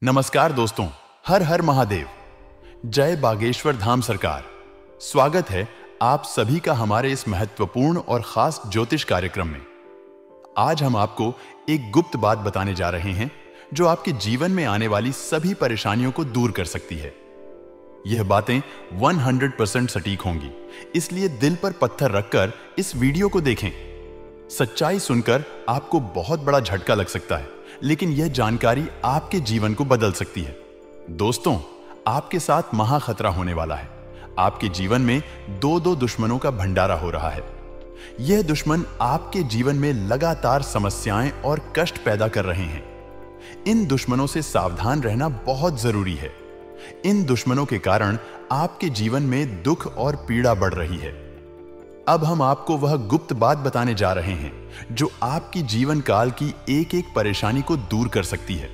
नमस्कार दोस्तों, हर हर महादेव। जय बागेश्वर धाम सरकार। स्वागत है आप सभी का हमारे इस महत्वपूर्ण और खास ज्योतिष कार्यक्रम में। आज हम आपको एक गुप्त बात बताने जा रहे हैं जो आपके जीवन में आने वाली सभी परेशानियों को दूर कर सकती है। यह बातें 100% सटीक होंगी, इसलिए दिल पर पत्थर रखकर इस वीडियो को देखें। सच्चाई सुनकर आपको बहुत बड़ा झटका लग सकता है, लेकिन यह जानकारी आपके जीवन को बदल सकती है। दोस्तों, आपके साथ महा खतरा होने वाला है। आपके जीवन में दो दुश्मनों का भंडारा हो रहा है। यह दुश्मन आपके जीवन में लगातार समस्याएं और कष्ट पैदा कर रहे हैं। इन दुश्मनों से सावधान रहना बहुत जरूरी है। इन दुश्मनों के कारण आपके जीवन में दुख और पीड़ा बढ़ रही है। अब हम आपको वह गुप्त बात बताने जा रहे हैं जो आपकी जीवन काल की एक एक परेशानी को दूर कर सकती है।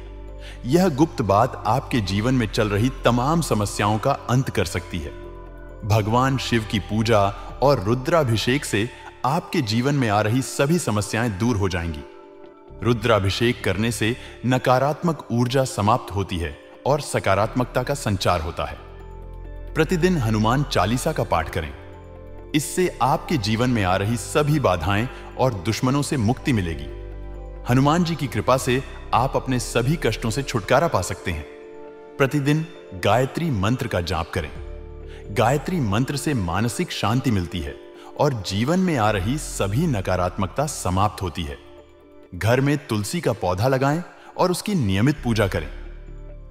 यह गुप्त बात आपके जीवन में चल रही तमाम समस्याओं का अंत कर सकती है। भगवान शिव की पूजा और रुद्राभिषेक से आपके जीवन में आ रही सभी समस्याएं दूर हो जाएंगी। रुद्राभिषेक करने से नकारात्मक ऊर्जा समाप्त होती है और सकारात्मकता का संचार होता है। प्रतिदिन हनुमान चालीसा का पाठ करें। इससे आपके जीवन में आ रही सभी बाधाएं और दुश्मनों से मुक्ति मिलेगी। हनुमान जी की कृपा से आप अपने सभी कष्टों से छुटकारा पा सकते हैं। प्रतिदिन गायत्री मंत्र का जाप करें। गायत्री मंत्र से मानसिक शांति मिलती है और जीवन में आ रही सभी नकारात्मकता समाप्त होती है। घर में तुलसी का पौधा लगाएं और उसकी नियमित पूजा करें।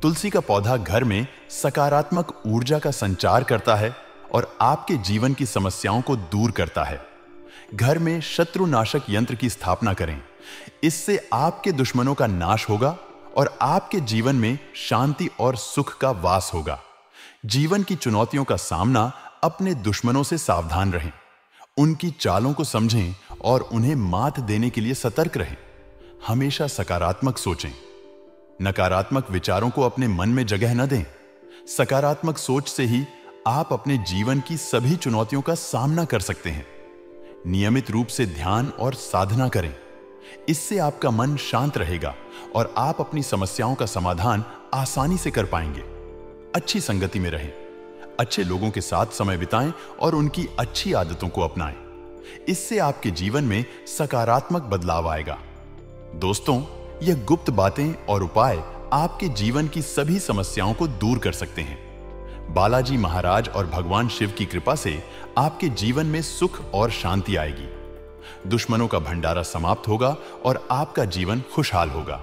तुलसी का पौधा घर में सकारात्मक ऊर्जा का संचार करता है और आपके जीवन की समस्याओं को दूर करता है। घर में शत्रुनाशक यंत्र की स्थापना करें। इससे आपके दुश्मनों का नाश होगा और आपके जीवन में शांति और सुख का वास होगा। जीवन की चुनौतियों का सामना अपने दुश्मनों से सावधान रहें। उनकी चालों को समझें और उन्हें मात देने के लिए सतर्क रहें। हमेशा सकारात्मक सोचें। नकारात्मक विचारों को अपने मन में जगह न दें। सकारात्मक सोच से ही आप अपने जीवन की सभी चुनौतियों का सामना कर सकते हैं। नियमित रूप से ध्यान और साधना करें। इससे आपका मन शांत रहेगा और आप अपनी समस्याओं का समाधान आसानी से कर पाएंगे। अच्छी संगति में रहें। अच्छे लोगों के साथ समय बिताएं और उनकी अच्छी आदतों को अपनाएं। इससे आपके जीवन में सकारात्मक बदलाव आएगा। दोस्तों, यह गुप्त बातें और उपाय आपके जीवन की सभी समस्याओं को दूर कर सकते हैं। बालाजी महाराज और भगवान शिव की कृपा से आपके जीवन में सुख और शांति आएगी। दुश्मनों का भंडारा समाप्त होगा और आपका जीवन खुशहाल होगा।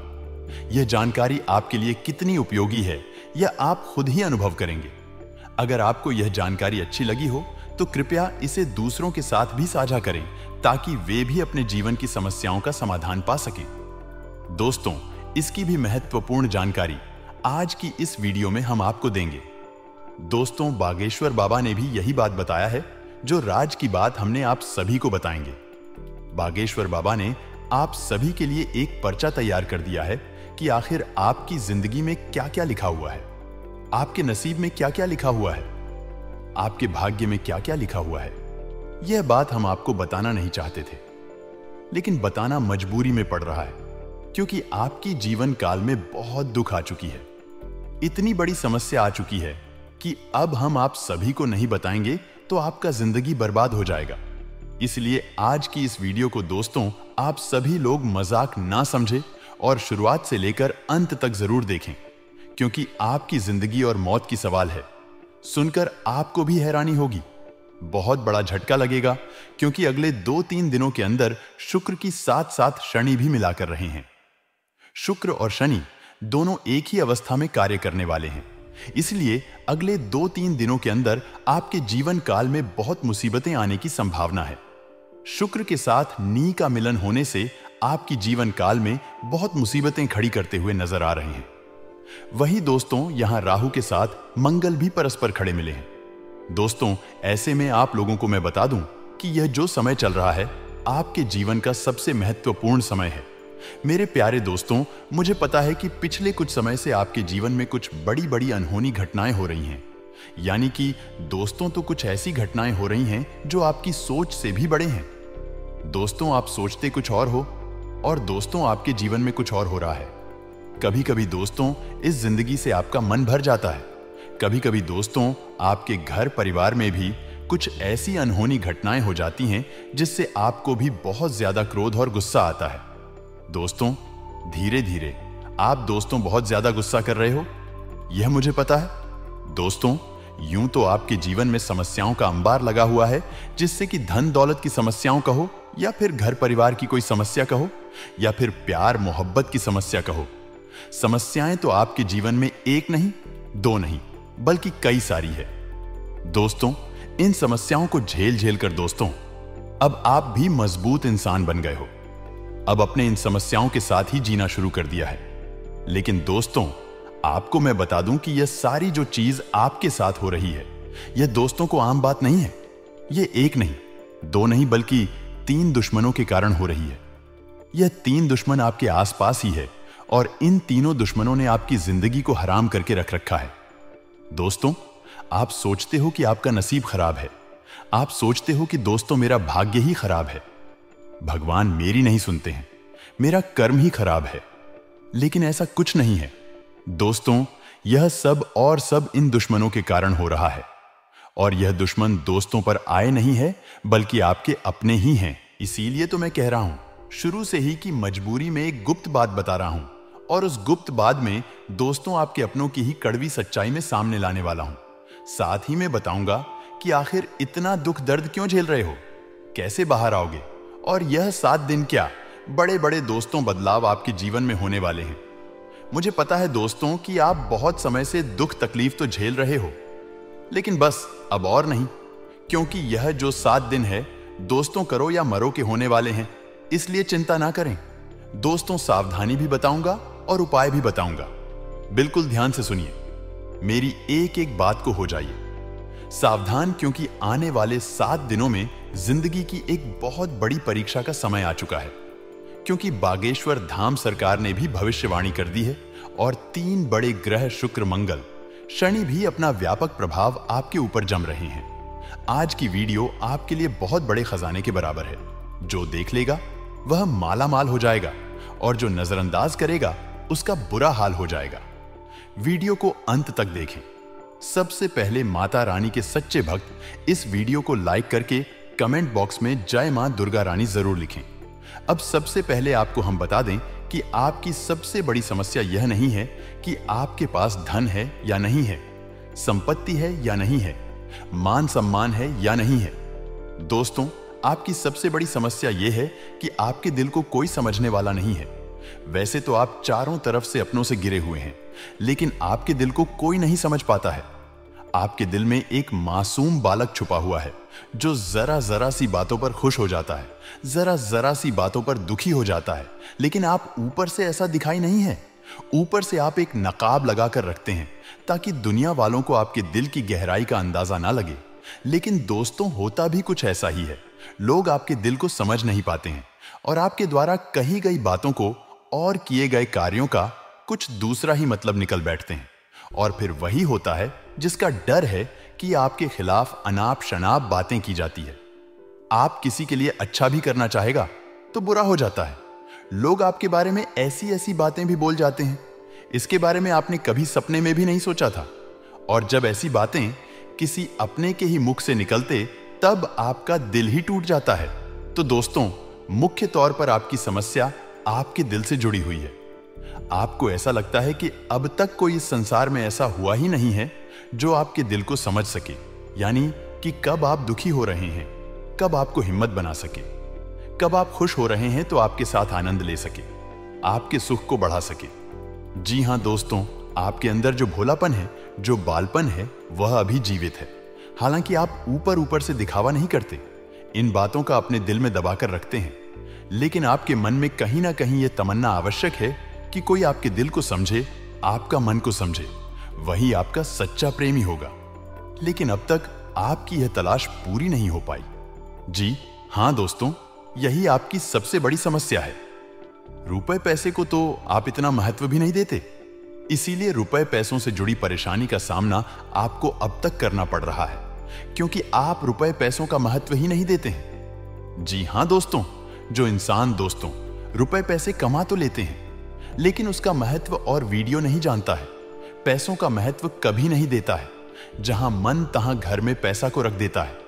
यह जानकारी आपके लिए कितनी उपयोगी है, यह आप खुद ही अनुभव करेंगे। अगर आपको यह जानकारी अच्छी लगी हो तो कृपया इसे दूसरों के साथ भी साझा करें ताकि वे भी अपने जीवन की समस्याओं का समाधान पा सकें। दोस्तों, इसकी भी महत्वपूर्ण जानकारी आज की इस वीडियो में हम आपको देंगे। दोस्तों, बागेश्वर बाबा ने भी यही बात बताया है जो राज की बात हमने आप सभी को बताएंगे। बागेश्वर बाबा ने आप सभी के लिए एक पर्चा तैयार कर दिया है कि आखिर आपकी जिंदगी में क्या क्या लिखा हुआ है, आपके नसीब में क्या क्या लिखा हुआ है, आपके भाग्य में क्या क्या लिखा हुआ है। यह बात हम आपको बताना नहीं चाहते थे, लेकिन बताना मजबूरी में पड़ रहा है क्योंकि आपकी जीवन काल में बहुत दुख आ चुकी है। इतनी बड़ी समस्या आ चुकी है कि अब हम आप सभी को नहीं बताएंगे तो आपका जिंदगी बर्बाद हो जाएगा। इसलिए आज की इस वीडियो को दोस्तों आप सभी लोग मजाक ना समझे और शुरुआत से लेकर अंत तक जरूर देखें, क्योंकि आपकी जिंदगी और मौत की सवाल है। सुनकर आपको भी हैरानी होगी, बहुत बड़ा झटका लगेगा, क्योंकि अगले 2-3 दिनों के अंदर शुक्र की 7 शनि भी मिला कर रहे हैं। शुक्र और शनि दोनों एक ही अवस्था में कार्य करने वाले हैं। इसलिए अगले 2-3 दिनों के अंदर आपके जीवन काल में बहुत मुसीबतें आने की संभावना है। शुक्र के साथ नी का मिलन होने से आपकी जीवन काल में बहुत मुसीबतें खड़ी करते हुए नजर आ रहे हैं। वहीं दोस्तों, यहां राहु के साथ मंगल भी परस्पर खड़े मिले हैं। दोस्तों, ऐसे में आप लोगों को मैं बता दूं कि यह जो समय चल रहा है आपके जीवन का सबसे महत्वपूर्ण समय है। मेरे प्यारे दोस्तों, मुझे पता है कि पिछले कुछ समय से आपके जीवन में कुछ बड़ी बड़ी अनहोनी घटनाएं हो रही हैं। यानी कि दोस्तों, तो कुछ ऐसी घटनाएं हो रही हैं जो आपकी सोच से भी बड़े हैं। दोस्तों, आप सोचते कुछ और हो और दोस्तों आपके जीवन में कुछ और हो रहा है। कभी कभी दोस्तों इस जिंदगी से आपका मन भर जाता है। कभी कभी दोस्तों आपके घर परिवार में भी कुछ ऐसी अनहोनी घटनाएं हो जाती हैं जिससे आपको भी बहुत ज्यादा क्रोध और गुस्सा आता है। दोस्तों, धीरे धीरे आप दोस्तों बहुत ज्यादा गुस्सा कर रहे हो, यह मुझे पता है। दोस्तों, यूं तो आपके जीवन में समस्याओं का अंबार लगा हुआ है, जिससे कि धन दौलत की समस्याओं कहो, या फिर घर परिवार की कोई समस्या कहो, या फिर प्यार मोहब्बत की समस्या कहो। समस्याएं तो आपके जीवन में एक नहीं, दो नहीं, बल्कि कई सारी है। दोस्तों, इन समस्याओं को झेल झेल कर दोस्तों अब आप भी मजबूत इंसान बन गए हो। अब अपने इन समस्याओं के साथ ही जीना शुरू कर दिया है। लेकिन दोस्तों, आपको मैं बता दूं कि यह सारी जो चीज आपके साथ हो रही है, यह दोस्तों को आम बात नहीं है। यह एक नहीं, दो नहीं, बल्कि 3 दुश्मनों के कारण हो रही है। यह 3 दुश्मन आपके आसपास ही है और इन तीनों दुश्मनों ने आपकी जिंदगी को हराम करके रख रखा है। दोस्तों, आप सोचते हो कि आपका नसीब खराब है। आप सोचते हो कि दोस्तों मेरा भाग्य ही खराब है, भगवान मेरी नहीं सुनते हैं, मेरा कर्म ही खराब है। लेकिन ऐसा कुछ नहीं है दोस्तों, यह सब और सब इन दुश्मनों के कारण हो रहा है। और यह दुश्मन दोस्तों पर आए नहीं है, बल्कि आपके अपने ही हैं। इसीलिए तो मैं कह रहा हूं शुरू से ही कि मजबूरी में एक गुप्त बात बता रहा हूं, और उस गुप्त बात में दोस्तों आपके अपनों की ही कड़वी सच्चाई में सामने लाने वाला हूं। साथ ही मैं बताऊंगा कि आखिर इतना दुख दर्द क्यों झेल रहे हो, कैसे बाहर आओगे, और यह 7 दिन क्या बड़े बड़े दोस्तों बदलाव आपके जीवन में होने वाले हैं। मुझे पता है दोस्तों कि आप बहुत समय से दुख तकलीफ तो झेल रहे हो, लेकिन बस अब और नहीं, क्योंकि यह जो 7 दिन है दोस्तों करो या मरो के होने वाले हैं। इसलिए चिंता ना करें दोस्तों, सावधानी भी बताऊंगा और उपाय भी बताऊंगा। बिल्कुल ध्यान से सुनिए, मेरी एक एक बात को हो जाइए सावधान, क्योंकि आने वाले 7 दिनों में जिंदगी की एक बहुत बड़ी परीक्षा का समय आ चुका है। क्योंकि बागेश्वर धाम सरकार ने भी भविष्यवाणी कर दी है और 3 बड़े ग्रह शुक्र मंगल शनि भी अपना व्यापक प्रभाव आपके ऊपर जम रहे हैं। आज की वीडियो आपके लिए बहुत बड़े खजाने के बराबर है। जो देख लेगा वह माला माल हो जाएगा, और जो नजरअंदाज करेगा उसका बुरा हाल हो जाएगा। वीडियो को अंत तक देखें। सबसे पहले माता रानी के सच्चे भक्त इस वीडियो को लाइक करके कमेंट बॉक्स में जय मां दुर्गा रानी जरूर लिखें। अब सबसे पहले आपको हम बता दें कि आपकी सबसे बड़ी समस्या यह नहीं है कि आपके पास धन है या नहीं है, संपत्ति है या नहीं है, मान सम्मान है या नहीं है। दोस्तों, आपकी सबसे बड़ी समस्या यह है कि आपके दिल को कोई समझने वाला नहीं है। वैसे तो आप चारों तरफ से अपनों से घिरे हुए हैं, लेकिन आपके दिल को कोई नहीं समझ पाता है। आपके दिल में एक मासूम बालक छुपा हुआ है जो जरा जरा सी बातों पर खुश हो जाता है, जरा जरा सी बातों पर दुखी हो जाता है। लेकिन आप ऊपर से ऐसा दिखाई नहीं है। ऊपर से आप एक नकाब लगाकर रखते हैं ताकि दुनिया वालों को आपके दिल की गहराई का अंदाजा ना लगे। लेकिन दोस्तों, होता भी कुछ ऐसा ही है। लोग आपके दिल को समझ नहीं पाते हैं और आपके द्वारा कही गई बातों को और किए गए कार्यों का कुछ दूसरा ही मतलब निकल बैठते हैं। और फिर वही होता है जिसका डर है कि आपके खिलाफ अनाप शनाप बातें की जाती है। आप किसी के लिए अच्छा भी करना चाहेगा तो बुरा हो जाता है। लोग आपके बारे में ऐसी ऐसी बातें भी बोल जाते हैं, इसके बारे में आपने कभी सपने में भी नहीं सोचा था। और जब ऐसी बातें किसी अपने के ही मुख से निकलते, तब आपका दिल ही टूट जाता है। तो दोस्तों, मुख्य तौर पर आपकी समस्या आपके दिल से जुड़ी हुई है। आपको ऐसा लगता है कि अब तक कोई इस संसार में ऐसा हुआ ही नहीं है जो आपके दिल को समझ सके, यानी कि कब आप दुखी हो रहे हैं, कब आपको हिम्मत बना सके, कब आप खुश हो रहे हैं तो आपके साथ आनंद ले सके, आपके सुख को बढ़ा सके। जी हां दोस्तों, आपके अंदर जो भोलापन है, जो बालपन है, वह अभी जीवित है। हालांकि आप ऊपर ऊपर से दिखावा नहीं करते, इन बातों का अपने दिल में दबाकर रखते हैं, लेकिन आपके मन में कहीं ना कहीं यह तमन्ना आवश्यक है कि कोई आपके दिल को समझे, आपका मन को समझे, वही आपका सच्चा प्रेमी होगा। लेकिन अब तक आपकी यह तलाश पूरी नहीं हो पाई। जी हां दोस्तों, यही आपकी सबसे बड़ी समस्या है। रुपए पैसे को तो आप इतना महत्व भी नहीं देते, इसीलिए रुपए पैसों से जुड़ी परेशानी का सामना आपको अब तक करना पड़ रहा है, क्योंकि आप रुपए पैसों का महत्व ही नहीं देते हैं। जी हां दोस्तों, जो इंसान दोस्तों रुपए पैसे कमा तो लेते हैं, लेकिन उसका महत्व और वीडियो नहीं जानता है। पैसों का महत्व कभी नहीं देता है। जहां मन तहां घर में पैसा को रख देता है।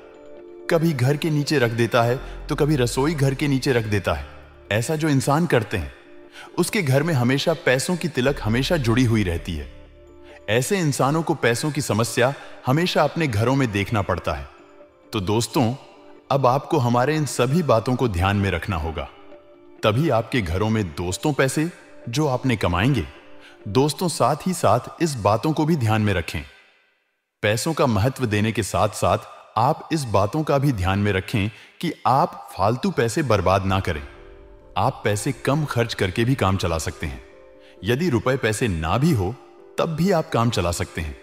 कभी घर के नीचे रख देता है तो कभी रसोई घर के नीचे रख देता है। ऐसा जो इंसान करते हैं उसके घर में हमेशा पैसों की तिलक हमेशा जुड़ी हुई रहती है। ऐसे इंसानों को पैसों की समस्या हमेशा अपने घरों में देखना पड़ता है। तो दोस्तों, अब आपको हमारे इन सभी बातों को ध्यान में रखना होगा। तभी आपके घरों में दोस्तों पैसे जो आपने कमाएंगे। दोस्तों साथ ही साथ इस बातों को भी ध्यान में रखें। पैसों का महत्व देने के साथ साथ आप इस बातों का भी ध्यान में रखें कि आप फालतू पैसे बर्बाद ना करें। आप पैसे कम खर्च करके भी काम चला सकते हैं। यदि रुपए पैसे ना भी हो तब भी आप काम चला सकते हैं,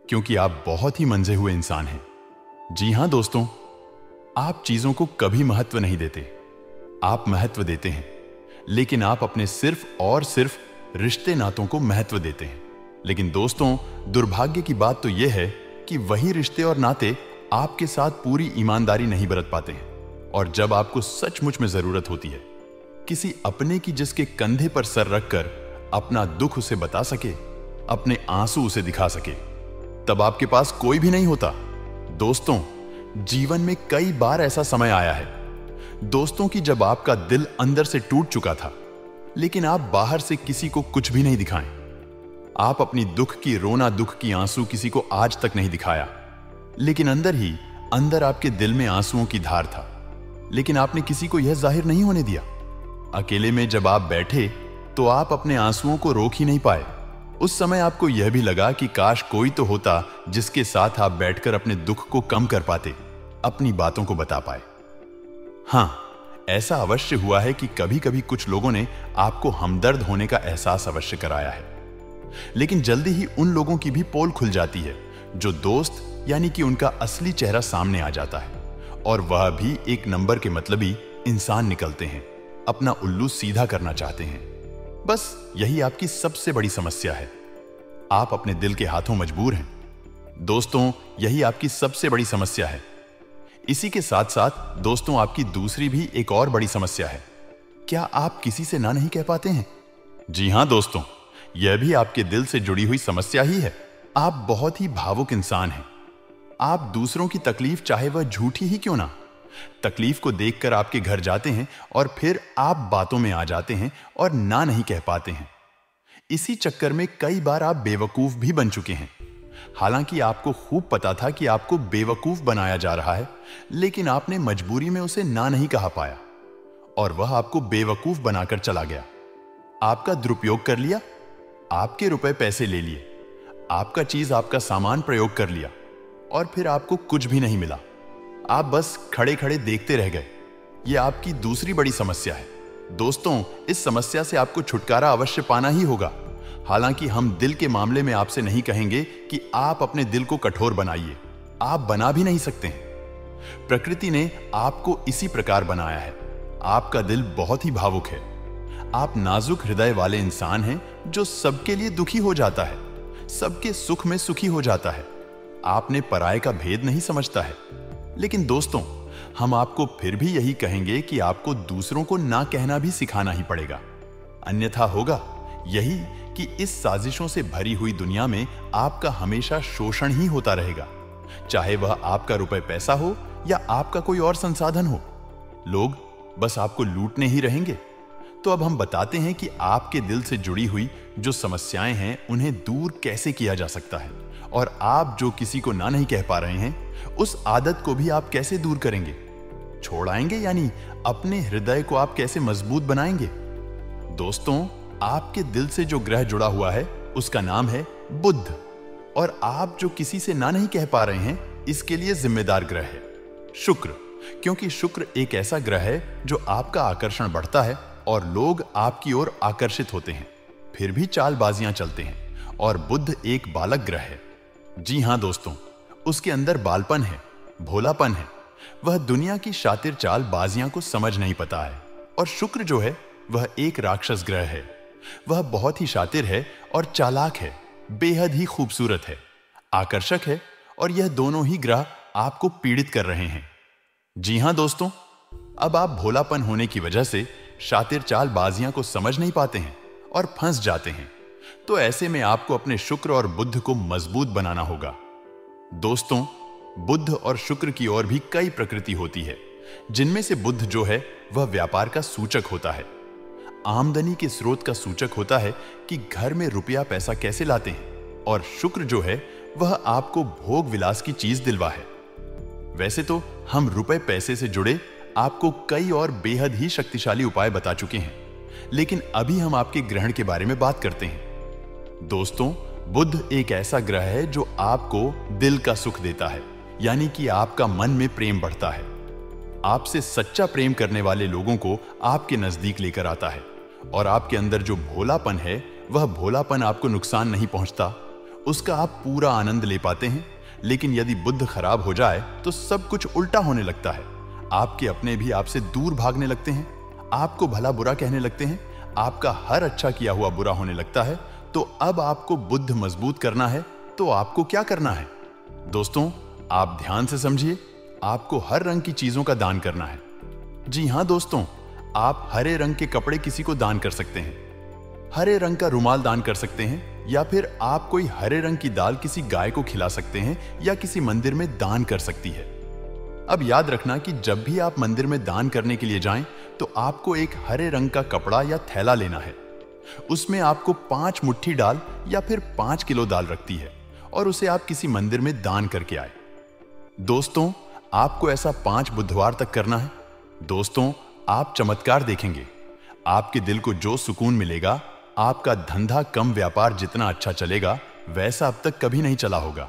क्योंकि आप बहुत ही मंजे हुए इंसान हैं। जी हां दोस्तों, आप चीजों को कभी महत्व नहीं देते। आप महत्व देते हैं, लेकिन आप अपने सिर्फ और सिर्फ रिश्ते नातों को महत्व देते हैं। लेकिन दोस्तों, दुर्भाग्य की बात तो यह है कि वही रिश्ते और नाते आपके साथ पूरी ईमानदारी नहीं बरत पाते हैं। और जब आपको सचमुच में जरूरत होती है किसी अपने की जिसके कंधे पर सर रखकर अपना दुख उसे बता सके, अपने आंसू उसे दिखा सके, तब आपके पास कोई भी नहीं होता। दोस्तों, जीवन में कई बार ऐसा समय आया है दोस्तों कि जब आपका दिल अंदर से टूट चुका था, लेकिन आप बाहर से किसी को कुछ भी नहीं दिखाएं। आप अपनी दुख की आंसू किसी को आज तक नहीं दिखाया, लेकिन अंदर ही अंदर आपके दिल में आंसुओं की धार था, लेकिन आपने किसी को यह जाहिर नहीं होने दिया। अकेले में जब आप बैठे तो आप अपने आंसुओं को रोक ही नहीं पाए। उस समय आपको यह भी लगा कि काश कोई तो होता जिसके साथ आप बैठकर अपने दुख को कम कर पाते, अपनी बातों को बता पाए। हां, ऐसा अवश्य हुआ है कि कभी कभी कुछ लोगों ने आपको हमदर्द होने का एहसास अवश्य कराया है, लेकिन जल्दी ही उन लोगों की भी पोल खुल जाती है जो दोस्त यानी कि उनका असली चेहरा सामने आ जाता है, और वह भी एक नंबर के मतलबी इंसान निकलते हैं, अपना उल्लू सीधा करना चाहते हैं। बस यही आपकी सबसे बड़ी समस्या है। आप अपने दिल के हाथों मजबूर हैं। दोस्तों, यही आपकी सबसे बड़ी समस्या है। इसी के साथ साथ दोस्तों, आपकी दूसरी भी एक और बड़ी समस्या है। क्या आप किसी से ना नहीं कह पाते हैं? जी हां दोस्तों, यह भी आपके दिल से जुड़ी हुई समस्या ही है। आप बहुत ही भावुक इंसान हैं। आप दूसरों की तकलीफ चाहे वह झूठी ही क्यों ना, तकलीफ को देखकर आपके घर जाते हैं और फिर आप बातों में आ जाते हैं और ना नहीं कह पाते हैं। इसी चक्कर में कई बार आप बेवकूफ भी बन चुके हैं। हालांकि आपको खूब पता था कि आपको बेवकूफ बनाया जा रहा है, लेकिन आपने मजबूरी में उसे ना नहीं कहा पाया और वह आपको बेवकूफ बनाकर चला गया। आपका दुरुपयोग कर लिया, आपके रुपए पैसे ले लिए, आपका चीज आपका सामान प्रयोग कर लिया और फिर आपको कुछ भी नहीं मिला। आप बस खड़े खड़े देखते रह गए। यह आपकी दूसरी बड़ी समस्या है। दोस्तों, इस समस्या से आपको छुटकारा अवश्य पाना ही होगा। हालांकि हम दिल के मामले में आपसे नहीं कहेंगे कि आप अपने दिल को कठोर बनाइए। आप बना भी नहीं सकते हैं। प्रकृति ने आपको इसी प्रकार बनाया है। आपका दिल बहुत ही भावुक है। आप नाजुक हृदय वाले इंसान हैं जो सबके लिए दुखी हो जाता है, सबके सुख में सुखी हो जाता है। आपने पराये का भेद नहीं समझता है। लेकिन दोस्तों, हम आपको फिर भी यही कहेंगे कि आपको दूसरों को ना कहना भी सिखाना ही पड़ेगा। अन्यथा होगा यही कि इस साजिशों से भरी हुई दुनिया में आपका हमेशा शोषण ही होता रहेगा, चाहे वह आपका रुपए पैसा हो या आपका कोई और संसाधन हो। लोग बस आपको लूटने ही रहेंगे। तो अब हम बताते हैं कि आपके दिल से जुड़ी हुई जो समस्याएं हैं उन्हें दूर कैसे किया जा सकता है, और आप जो किसी को ना नहीं कह पा रहे हैं उस आदत को भी आप कैसे दूर करेंगे, छोड़ाएंगे, यानी अपने हृदय को आप कैसे मजबूत बनाएंगे। दोस्तों, आपके दिल से जो ग्रह जुड़ा हुआ है उसका नाम है बुध, और आप जो किसी से ना नहीं कह पा रहे हैं इसके लिए जिम्मेदार ग्रह है शुक्र, क्योंकि शुक्र एक ऐसा ग्रह है जो आपका आकर्षण बढ़ता है और लोग आपकी ओर आकर्षित होते हैं, फिर भी चालबाजियां चलते हैं। और बुध एक बालक ग्रह है। जी हां दोस्तों, उसके अंदर बालपन है, भोलापन है। वह दुनिया की शातिर चालबाजियां को समझ नहीं पता है। और शुक्र जो है वह एक राक्षस ग्रह है। वह बहुत ही शातिर है और चालाक है, बेहद ही खूबसूरत है, आकर्षक है, और यह दोनों ही ग्रह आपको पीड़ित कर रहे हैं। जी हां दोस्तों, अब आप भोलापन होने की वजह से शातिर चालबाजियां को समझ नहीं पाते हैं और फंस जाते हैं। तो ऐसे में आपको अपने शुक्र और बुध को मजबूत बनाना होगा। दोस्तों, बुध और शुक्र की और भी कई प्रकृति होती है, जिनमें से बुध जो है वह व्यापार का सूचक होता है, आमदनी के स्रोत का सूचक होता है कि घर में रुपया पैसा कैसे लाते हैं, और शुक्र जो है वह आपको भोग विलास की चीज दिलवा है। वैसे तो हम रुपए पैसे से जुड़े आपको कई और बेहद ही शक्तिशाली उपाय बता चुके हैं, लेकिन अभी हम आपके ग्रहण के बारे में बात करते हैं। दोस्तों, बुध एक ऐसा ग्रह है जो आपको दिल का सुख देता है, यानी कि आपका मन में प्रेम बढ़ता है। आपसे सच्चा प्रेम करने वाले लोगों को आपके नजदीक लेकर आता है, और आपके अंदर जो भोलापन है वह भोलापन आपको नुकसान नहीं पहुंचता, उसका आप पूरा आनंद ले पाते हैं। लेकिन यदि बुध खराब हो जाए तो सब कुछ उल्टा होने लगता है। आपके अपने भी आपसे दूर भागने लगते हैं, आपको भला बुरा कहने लगते हैं, आपका हर अच्छा किया हुआ बुरा होने लगता है। तो अब आपको बुध मजबूत करना है तो आपको क्या करना है? दोस्तों, आप ध्यान से समझिए, आपको हर रंग की चीजों का दान करना है। जी हां दोस्तों, आप हरे रंग के कपड़े किसी को दान कर सकते हैं, हरे रंग का रुमाल दान कर सकते हैं, या फिर आप कोई हरे रंग की दाल किसी गाय को खिला सकते हैं या किसी मंदिर में दान कर सकती है। अब याद रखना कि जब भी आप मंदिर में दान करने के लिए जाएं तो आपको एक हरे रंग का कपड़ा या थैला लेना है। उसमें आपको 5 मुट्ठी दाल या फिर 5 किलो दाल रखती है, और उसे आप किसी मंदिर में दान करके आए। दोस्तों, आपको ऐसा 5 बुधवार तक करना है। दोस्तों, आप चमत्कार देखेंगे। आपके दिल को जो सुकून मिलेगा, आपका धंधा कम व्यापार जितना अच्छा चलेगा वैसा अब तक कभी नहीं चला होगा।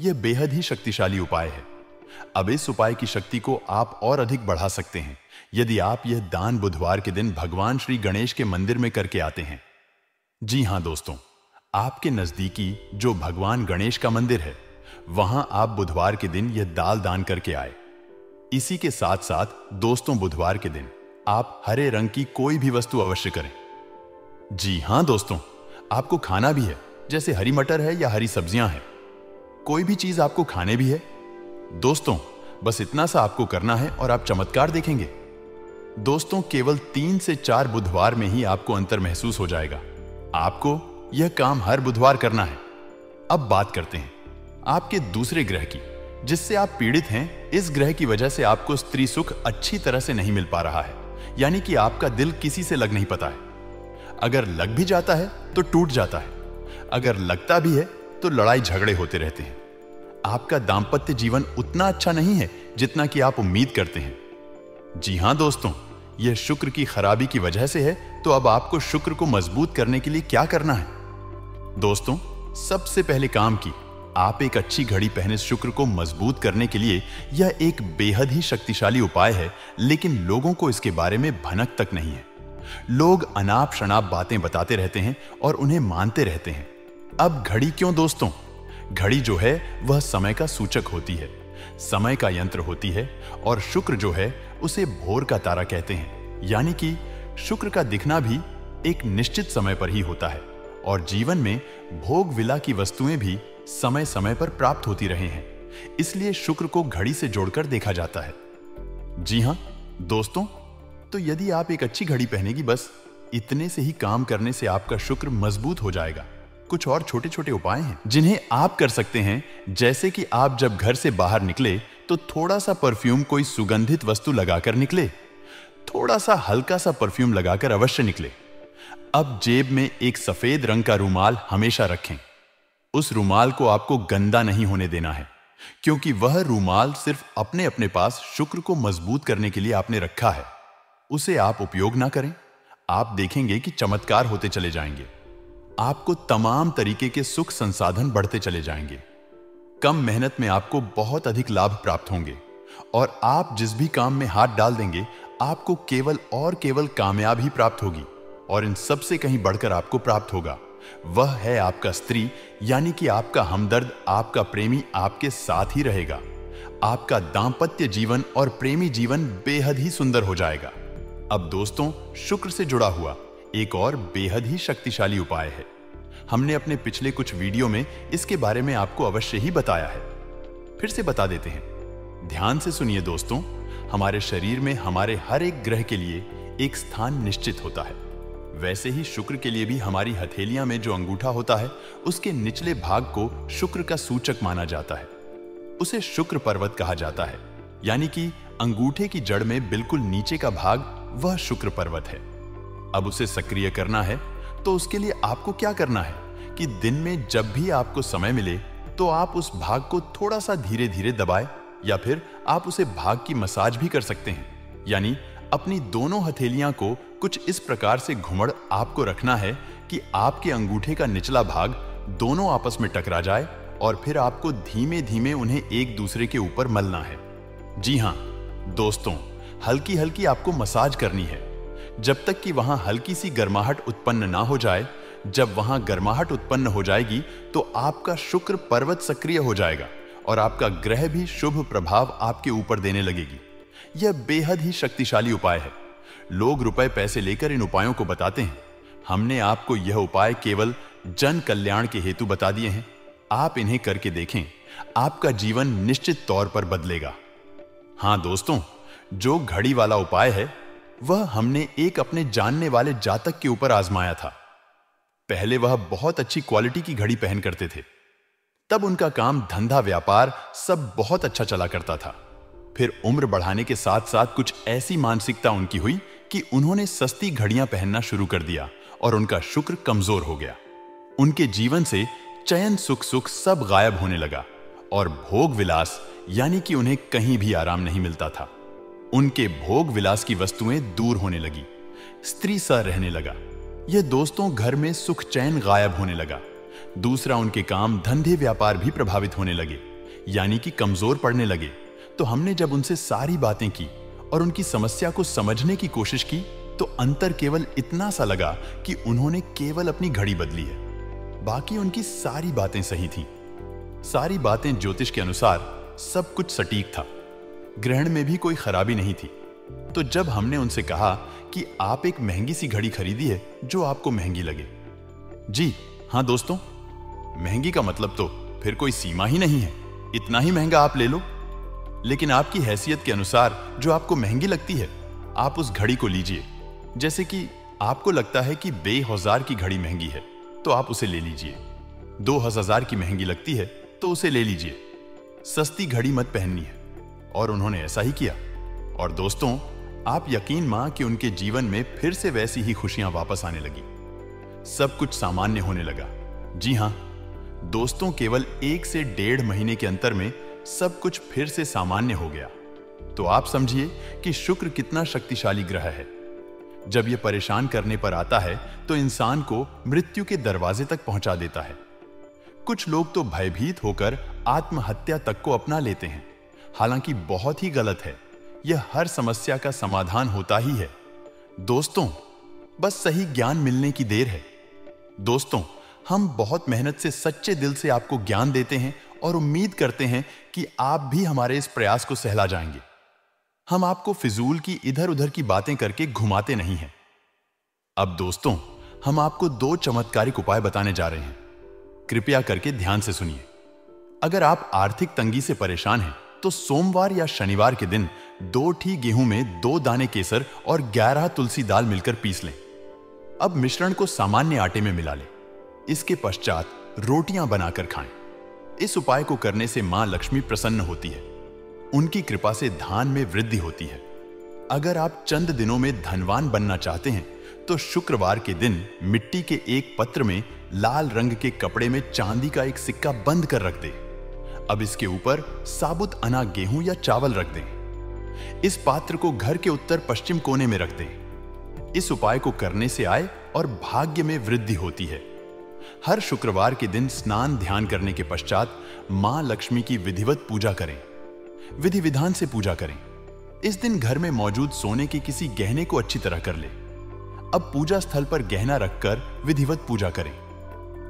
यह बेहद ही शक्तिशाली उपाय है। अब इस उपाय की शक्ति को आप और अधिक बढ़ा सकते हैं यदि आप यह दान बुधवार के दिन भगवान श्री गणेश के मंदिर में करके आते हैं। जी हां दोस्तों, आपके नजदीकी जो भगवान गणेश का मंदिर है, वहां आप बुधवार के दिन यह दाल दान करके आए। इसी के साथ साथ दोस्तों, बुधवार के दिन आप हरे रंग की कोई भी वस्तु अवश्य करें। जी हां दोस्तों, आपको खाना भी है, जैसे हरी मटर है या हरी सब्जियां हैं, कोई भी चीज आपको खाने भी है। दोस्तों, बस इतना सा आपको करना है और आप चमत्कार देखेंगे। दोस्तों, केवल 3 से 4 बुधवार में ही आपको अंतर महसूस हो जाएगा। आपको यह काम हर बुधवार करना है। अब बात करते हैं आपके दूसरे ग्रह की, जिससे आप पीड़ित हैं। इस ग्रह की वजह से आपको स्त्री सुख अच्छी तरह से नहीं मिल पा रहा है, यानी कि आपका दिल किसी से लग नहीं पाता है। अगर लग भी जाता है तो टूट जाता है, अगर लगता भी है तो लड़ाई झगड़े होते रहते हैं। आपका दांपत्य जीवन उतना अच्छा नहीं है जितना कि आप उम्मीद करते हैं। जी हां दोस्तों, यह शुक्र की खराबी की वजह से है। तो अब आपको शुक्र को मजबूत करने के लिए क्या करना है? दोस्तों, सबसे पहले काम की आप एक अच्छी घड़ी पहने शुक्र को मजबूत करने के लिए। यह एक बेहद ही शक्तिशाली उपाय है, लेकिन लोगों को इसके बारे में भनक तक नहीं है। लोग अनाप शनाप बातें बताते रहते हैं और उन्हें मानते रहते हैं। अब घड़ी क्यों दोस्तों? घड़ी जो है वह समय का सूचक होती है, समय का यंत्र होती है, और शुक्र जो है उसे भोर का तारा कहते हैं। यानी कि शुक्र का दिखना भी एक निश्चित समय पर ही होता है, और जीवन में भोग विला की वस्तुएं भी समय समय पर प्राप्त होती रहे हैं। इसलिए शुक्र को घड़ी से जोड़कर देखा जाता है। जी हां दोस्तों, तो यदि आप एक अच्छी घड़ी पहनेगी, बस इतने से ही काम करने से आपका शुक्र मजबूत हो जाएगा। कुछ और छोटे छोटे उपाय हैं जिन्हें आप कर सकते हैं, जैसे कि आप जब घर से बाहर निकले तो थोड़ा सा परफ्यूम, कोई सुगंधित वस्तु लगाकर निकले। थोड़ा सा हल्का सा परफ्यूम लगाकर अवश्य निकले। अब जेब में एक सफेद रंग का रुमाल हमेशा रखें। उस रुमाल को आपको गंदा नहीं होने देना है, क्योंकि वह रुमाल सिर्फ अपने अपने पास शुक्र को मजबूत करने के लिए आपने रखा है। उसे आप उपयोग ना करें। आप देखेंगे कि चमत्कार होते चले जाएंगे। आपको तमाम तरीके के सुख संसाधन बढ़ते चले जाएंगे। कम मेहनत में आपको बहुत अधिक लाभ प्राप्त होंगे, और आप जिस भी काम में हाथ डाल देंगे आपको केवल और केवल कामयाबी ही प्राप्त होगी। और इन सब से कहीं बढ़कर आपको प्राप्त होगा, वह है आपका स्त्री, यानी कि आपका हमदर्द, आपका प्रेमी आपके साथ ही रहेगा। आपका दांपत्य जीवन और प्रेमी जीवन बेहद ही सुंदर हो जाएगा। अब दोस्तों, शुक्र से जुड़ा हुआ एक और बेहद ही शक्तिशाली उपाय है। हमने अपने पिछले कुछ वीडियो में इसके बारे में आपको अवश्य ही बताया है। फिर से बता देते हैं, ध्यान से सुनिए दोस्तों। हमारे शरीर में हमारे हर एक ग्रह के लिए एक स्थान निश्चित होता है। वैसे ही शुक्र के लिए भी हमारी हथेलियां में जो अंगूठा होता है, उसके निचले भाग को शुक्र का सूचक माना जाता है। उसे शुक्र पर्वत कहा जाता है, यानी कि अंगूठे की जड़ में बिल्कुल नीचे का भाग वह शुक्र पर्वत है। अब उसे सक्रिय करना है तो उसके लिए आपको क्या करना है कि दिन में जब भी आपको समय मिले तो आप उस भाग को थोड़ा सा धीरे धीरे दबाएं, या फिर आप उसे भाग की मसाज भी कर सकते हैं। यानी अपनी दोनों हथेलियां को कुछ इस प्रकार से घुमड़ आपको रखना है कि आपके अंगूठे का निचला भाग दोनों आपस में टकरा जाए, और फिर आपको धीमे धीमे उन्हें एक दूसरे के ऊपर मलना है। जी हां दोस्तों, हल्की हल्की आपको मसाज करनी है, जब तक कि वहां हल्की सी गर्माहट उत्पन्न ना हो जाए। जब वहां गर्माहट उत्पन्न हो जाएगी तो आपका शुक्र पर्वत सक्रिय हो जाएगा और आपका ग्रह भी शुभ प्रभाव आपके ऊपर देने लगेगी। यह बेहद ही शक्तिशाली उपाय है। लोग रुपए पैसे लेकर इन उपायों को बताते हैं। हमने आपको यह उपाय केवल जन कल्याण के हेतु बता दिए हैं। आप इन्हें करके देखें, आपका जीवन निश्चित तौर पर बदलेगा। हां दोस्तों, जो घड़ी वाला उपाय है वह हमने एक अपने जानने वाले जातक के ऊपर आजमाया था। पहले वह बहुत अच्छी क्वालिटी की घड़ी पहन करते थे। तब उनका काम, धंधा, व्यापार सब बहुत अच्छा चला करता था। फिर उम्र बढ़ाने के साथ साथ कुछ ऐसी मानसिकता उनकी हुई कि उन्होंने सस्ती घड़ियां पहनना शुरू कर दिया और उनका शुक्र कमजोर हो गया। उनके जीवन से चयन, सुख सब गायब होने लगा और भोग विलास, यानी कि उन्हें कहीं भी आराम नहीं मिलता था। उनके भोग विलास की वस्तुएं दूर होने लगी, स्त्री सा रहने लगा। यह दोस्तों, घर में सुख चैन गायब होने लगा। दूसरा, उनके काम, धंधे, व्यापार भी प्रभावित होने लगे, यानी कि कमजोर पड़ने लगे। तो हमने जब उनसे सारी बातें की और उनकी समस्या को समझने की कोशिश की तो अंतर केवल इतना सा लगा कि उन्होंने केवल अपनी घड़ी बदली है, बाकी उनकी सारी बातें सही थीं। सारी बातें ज्योतिष के अनुसार सब कुछ सटीक था, ग्रहण में भी कोई खराबी नहीं थी। तो जब हमने उनसे कहा कि आप एक महंगी सी घड़ी खरीदी है जो आपको महंगी लगे। जी हां दोस्तों, महंगी का मतलब तो फिर कोई सीमा ही नहीं है, इतना ही महंगा आप ले लो। लेकिन आपकी हैसियत के अनुसार जो आपको महंगी लगती है, आप उस घड़ी को लीजिए। जैसे कि आपको लगता है कि 2000 की घड़ी महंगी है तो आप उसे ले लीजिए। 2000 की महंगी लगती है तो उसे ले लीजिए। सस्ती घड़ी मत पहननी है। और उन्होंने ऐसा ही किया। और दोस्तों, आप यकीन मां कि उनके जीवन में फिर से वैसी ही खुशियां वापस आने लगी। सब कुछ सामान्य होने लगा। जी हां दोस्तों, केवल 1 से 1.5 महीने के अंतर में सब कुछ फिर से सामान्य हो गया। तो आप समझिए कि शुक्र कितना शक्तिशाली ग्रह है। जब यह परेशान करने पर आता है तो इंसान को मृत्यु के दरवाजे तक पहुंचा देता है। कुछ लोग तो भयभीत होकर आत्महत्या तक को अपना लेते हैं, हालांकि बहुत ही गलत है। यह हर समस्या का समाधान होता ही है। दोस्तों, बस सही ज्ञान मिलने की देर है। दोस्तों, हम बहुत मेहनत से सच्चे दिल से आपको ज्ञान देते हैं और उम्मीद करते हैं कि आप भी हमारे इस प्रयास को सहला जाएंगे। हम आपको फिजूल की इधर उधर की बातें करके घुमाते नहीं हैं। अब दोस्तों, हम आपको 2 चमत्कारिक उपाय बताने जा रहे हैं। कृपया करके ध्यान से सुनिए। अगर आप आर्थिक तंगी से परेशान हैं तो सोमवार या शनिवार के दिन 2 ठी गेहूं में 2 दाने केसर और 11 तुलसी दाल मिलकर पीस लें। अब मिश्रण को सामान्य आटे में मिला लें। इसके पश्चात रोटियां बनाकर खाएं। इस उपाय को करने से मां लक्ष्मी प्रसन्न होती है। उनकी कृपा से धान में वृद्धि होती है। अगर आप चंद दिनों में धनवान बनना चाहते हैं तो शुक्रवार के दिन मिट्टी के एक पत्र में लाल रंग के कपड़े में चांदी का एक सिक्का बंद कर रख दें। अब इसके ऊपर साबुत अना गेहूं या चावल रख दें। इस पात्र को घर के उत्तर पश्चिम कोने में रख दें। इस उपाय को करने से आय और भाग्य में वृद्धि होती है। हर शुक्रवार के दिन स्नान ध्यान करने के पश्चात मां लक्ष्मी की विधिवत पूजा करें। विधि विधान से पूजा करें। इस दिन घर में मौजूद सोने के किसी गहने को अच्छी तरह कर ले। अब पूजा स्थल पर गहना रखकर विधिवत पूजा करें।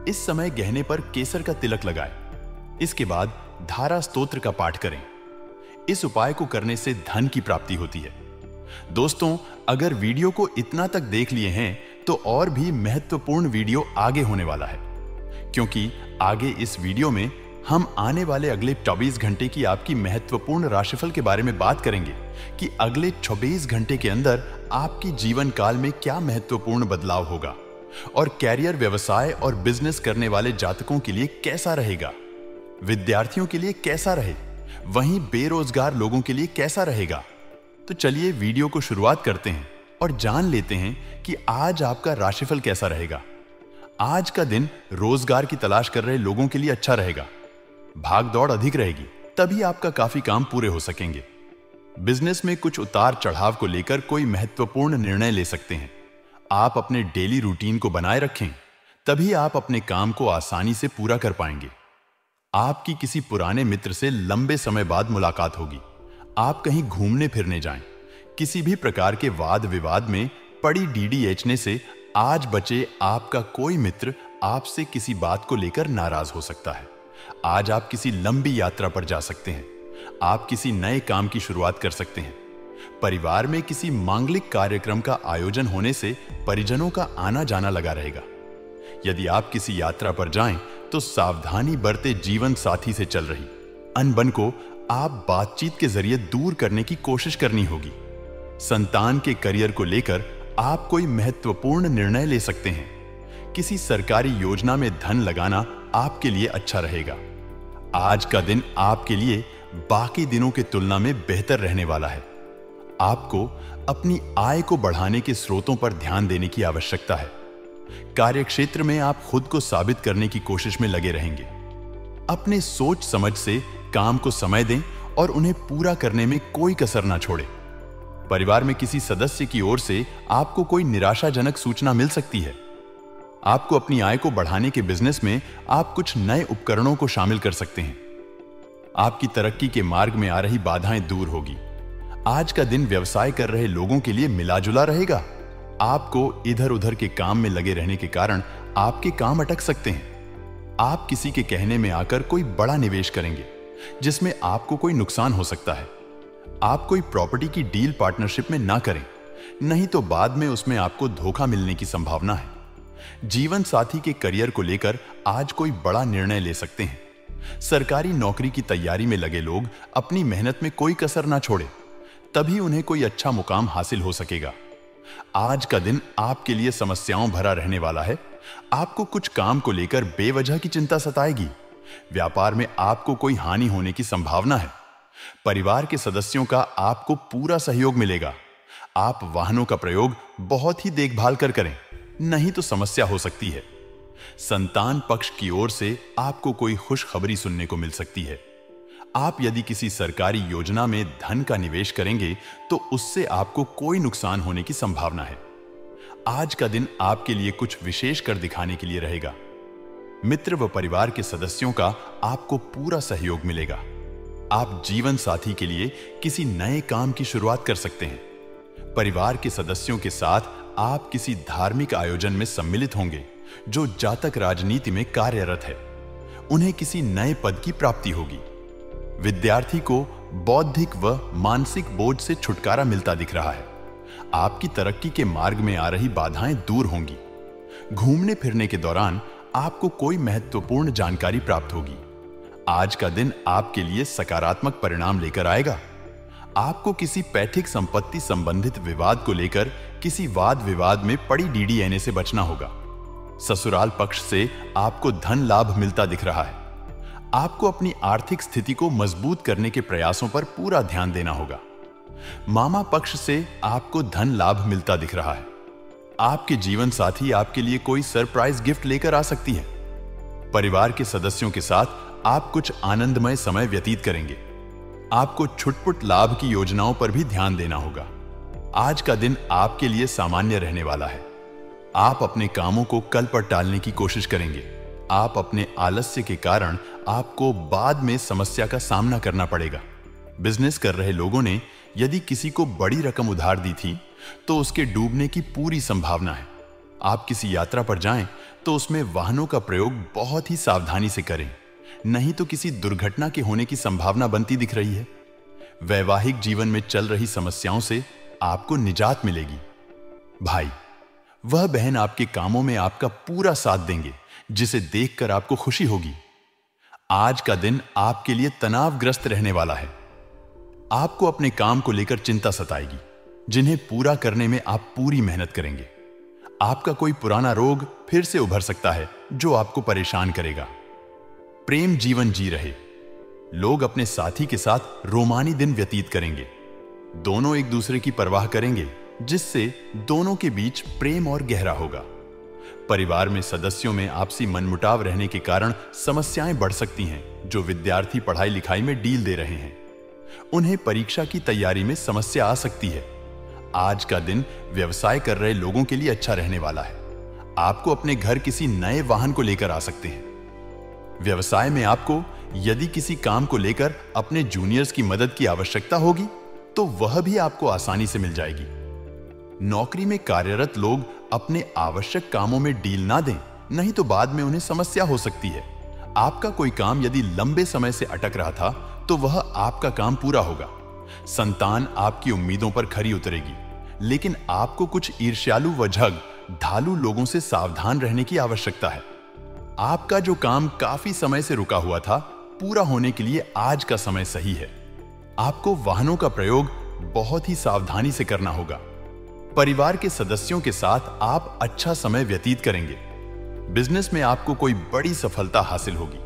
इस समय गहने पर केसर का तिलक लगाएं। इसके बाद धारा स्तोत्र का पाठ करें। इस उपाय को करने से धन की प्राप्ति होती है। दोस्तों, अगर वीडियो को इतना तक देख लिए हैं तो और भी महत्वपूर्ण वीडियो आगे होने वाला है, क्योंकि आगे इस वीडियो में हम आने वाले अगले 24 घंटे की आपकी महत्वपूर्ण राशिफल के बारे में बात करेंगे कि अगले 24 घंटे के अंदर आपकी जीवन काल में क्या महत्वपूर्ण बदलाव होगा और कैरियर, व्यवसाय और बिजनेस करने वाले जातकों के लिए कैसा रहेगा, विद्यार्थियों के लिए कैसा रहे, वहीं बेरोजगार लोगों के लिए कैसा रहेगा। तो चलिए वीडियो को शुरुआत करते हैं और जान लेते हैं कि आज आपका राशिफल कैसा रहेगा। आज का दिन रोजगार की तलाश कर रहे लोगों के लिए अच्छा रहेगा। भाग दौड़ अधिक रहेगी, तभी आपका काफी काम पूरे हो सकेंगे। बिजनेस में कुछ उतार चढ़ाव को लेकर कोई महत्वपूर्ण निर्णय ले सकते हैं। आप अपने डेली रूटीन को बनाए रखें, तभी आप अपने काम को आसानी से पूरा कर पाएंगे। आपकी किसी पुराने मित्र से लंबे समय बाद मुलाकात होगी। आप कहीं घूमने फिरने जाएं। किसी भी प्रकार के वाद विवाद में पड़ी डीडीएचने से आज बचे आपका कोई मित्र आपसे किसी बात को लेकर नाराज हो सकता है। आज आप किसी लंबी यात्रा पर जा सकते हैं। आप किसी नए काम की शुरुआत कर सकते हैं। परिवार में किसी मांगलिक कार्यक्रम का आयोजन होने से परिजनों का आना जाना लगा रहेगा। यदि आप किसी यात्रा पर जाएं तो सावधानी बरते जीवन साथी से चल रही अनबन को आप बातचीत के जरिए दूर करने की कोशिश करनी होगी। संतान के करियर को लेकर आप कोई महत्वपूर्ण निर्णय ले सकते हैं। किसी सरकारी योजना में धन लगाना आपके लिए अच्छा रहेगा। आज का दिन आपके लिए बाकी दिनों की तुलना में बेहतर रहने वाला है। आपको अपनी आय को बढ़ाने के स्रोतों पर ध्यान देने की आवश्यकता है। कार्यक्षेत्र में आप खुद को साबित करने की कोशिश में लगे रहेंगे। अपने सोच समझ से काम को समय दें और उन्हें पूरा करने में कोई कसर ना छोड़ें। परिवार में किसी सदस्य की ओर से आपको कोई निराशाजनक सूचना मिल सकती है। आपको अपनी आय को बढ़ाने के बिजनेस में आप कुछ नए उपकरणों को शामिल कर सकते हैं। आपकी तरक्की के मार्ग में आ रही बाधाएं दूर होगी। आज का दिन व्यवसाय कर रहे लोगों के लिए मिलाजुला रहेगा। आपको इधर उधर के काम में लगे रहने के कारण आपके काम अटक सकते हैं। आप किसी के कहने में आकर कोई बड़ा निवेश करेंगे जिसमें आपको कोई नुकसान हो सकता है। आप कोई प्रॉपर्टी की डील पार्टनरशिप में ना करें, नहीं तो बाद में उसमें आपको धोखा मिलने की संभावना है। जीवन साथी के करियर को लेकर आज कोई बड़ा निर्णय ले सकते हैं। सरकारी नौकरी की तैयारी में लगे लोग अपनी मेहनत में कोई कसर ना छोड़े, तभी उन्हें कोई अच्छा मुकाम हासिल हो सकेगा। आज का दिन आपके लिए समस्याओं भरा रहने वाला है। आपको कुछ काम को लेकर बेवजह की चिंता सताएगी। व्यापार में आपको कोई हानि होने की संभावना है। परिवार के सदस्यों का आपको पूरा सहयोग मिलेगा। आप वाहनों का प्रयोग बहुत ही देखभाल कर करें, नहीं तो समस्या हो सकती है। संतान पक्ष की ओर से आपको कोई खुशखबरी सुनने को मिल सकती है। आप यदि किसी सरकारी योजना में धन का निवेश करेंगे तो उससे आपको कोई नुकसान होने की संभावना है। आज का दिन आपके लिए कुछ विशेष कर दिखाने के लिए रहेगा। मित्र व परिवार के सदस्यों का आपको पूरा सहयोग मिलेगा। आप जीवन साथी के लिए किसी नए काम की शुरुआत कर सकते हैं। परिवार के सदस्यों के साथ आप किसी धार्मिक आयोजन में सम्मिलित होंगे। जो जातक राजनीति में कार्यरत है, उन्हें किसी नए पद की प्राप्ति होगी। विद्यार्थी को बौद्धिक व मानसिक बोझ से छुटकारा मिलता दिख रहा है। आपकी तरक्की के मार्ग में आ रही बाधाएं दूर होंगी। घूमने फिरने के दौरान आपको कोई महत्वपूर्ण जानकारी प्राप्त होगी। आज का दिन आपके लिए सकारात्मक परिणाम लेकर आएगा। आपको किसी पैतृक संपत्ति संबंधित विवाद को लेकर किसी वाद विवाद में पड़ी डीडीएनए से बचना होगा। ससुराल पक्ष से आपको धन लाभ मिलता दिख रहा है। आपको अपनी आर्थिक स्थिति को मजबूत करने के प्रयासों पर पूरा ध्यान देना होगा। मामा पक्ष से आपको धन लाभ मिलता दिख रहा है। आपके जीवन साथी आपके लिए कोई सरप्राइज गिफ्ट लेकर आ सकती है। परिवार के सदस्यों के साथ आप कुछ आनंदमय समय व्यतीत करेंगे। आपको छुटपुट लाभ की योजनाओं पर भी ध्यान देना होगा। आज का दिन आपके लिए सामान्य रहने वाला है। आप अपने कामों को कल पर टालने की कोशिश करेंगे। आप अपने आलस्य के कारण आपको बाद में समस्या का सामना करना पड़ेगा। बिजनेस कर रहे लोगों ने यदि किसी को बड़ी रकम उधार दी थी तो उसके डूबने की पूरी संभावना है। आप किसी यात्रा पर जाएं तो उसमें वाहनों का प्रयोग बहुत ही सावधानी से करें, नहीं तो किसी दुर्घटना के होने की संभावना बनती दिख रही है। वैवाहिक जीवन में चल रही समस्याओं से आपको निजात मिलेगी। भाई, वह बहन आपके कामों में आपका पूरा साथ देंगे, जिसे देखकर आपको खुशी होगी। आज का दिन आपके लिए तनावग्रस्त रहने वाला है। आपको अपने काम को लेकर चिंता सताएगी। जिन्हें पूरा करने में आप पूरी मेहनत करेंगे। आपका कोई पुराना रोग फिर से उभर सकता है जो आपको परेशान करेगा। प्रेम जीवन जी रहे। लोग अपने साथी के साथ रोमानी दिन व्यतीत करेंगे। दोनों एक दूसरे की परवाह करेंगे, जिससे दोनों के बीच प्रेम और गहरा होगा। परिवार में सदस्यों में आपसी मनमुटाव रहने के कारण समस्याएं बढ़ सकती हैं। जो विद्यार्थी पढ़ाई लिखाई में डील दे रहे हैं, उन्हें परीक्षा की तैयारी में समस्या आ सकती है। आज का दिन व्यवसाय कर रहे लोगों के लिए अच्छा रहने वाला है। आपको अपने घर किसी नए वाहन को लेकर आ सकते हैं। व्यवसाय में आपको यदि किसी काम को लेकर अपने जूनियर्स की मदद की आवश्यकता होगी, तो वह भी आपको आसानी से मिल जाएगी। नौकरी में कार्यरत लोग अपने आवश्यक कामों में डील ना दें, नहीं तो बाद में उन्हें समस्या हो सकती है। आपका कोई काम यदि लंबे समय से अटक रहा था, तो वह आपका काम पूरा होगा। संतान आपकी उम्मीदों पर खरी उतरेगी, लेकिन आपको कुछ ईर्ष्यालु व झग ढालू लोगों से सावधान रहने की आवश्यकता है। आपका जो काम काफी समय से रुका हुआ था, पूरा होने के लिए आज का समय सही है। आपको वाहनों का प्रयोग बहुत ही सावधानी से करना होगा। परिवार के सदस्यों के साथ आप अच्छा समय व्यतीत करेंगे। बिजनेस में आपको कोई बड़ी सफलता हासिल होगी।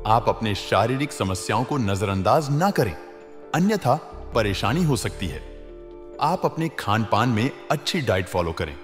आप अपने शारीरिक समस्याओं को नजरअंदाज ना करें, अन्यथा परेशानी हो सकती है। आप अपने खान पान में अच्छी डाइट फॉलो करें।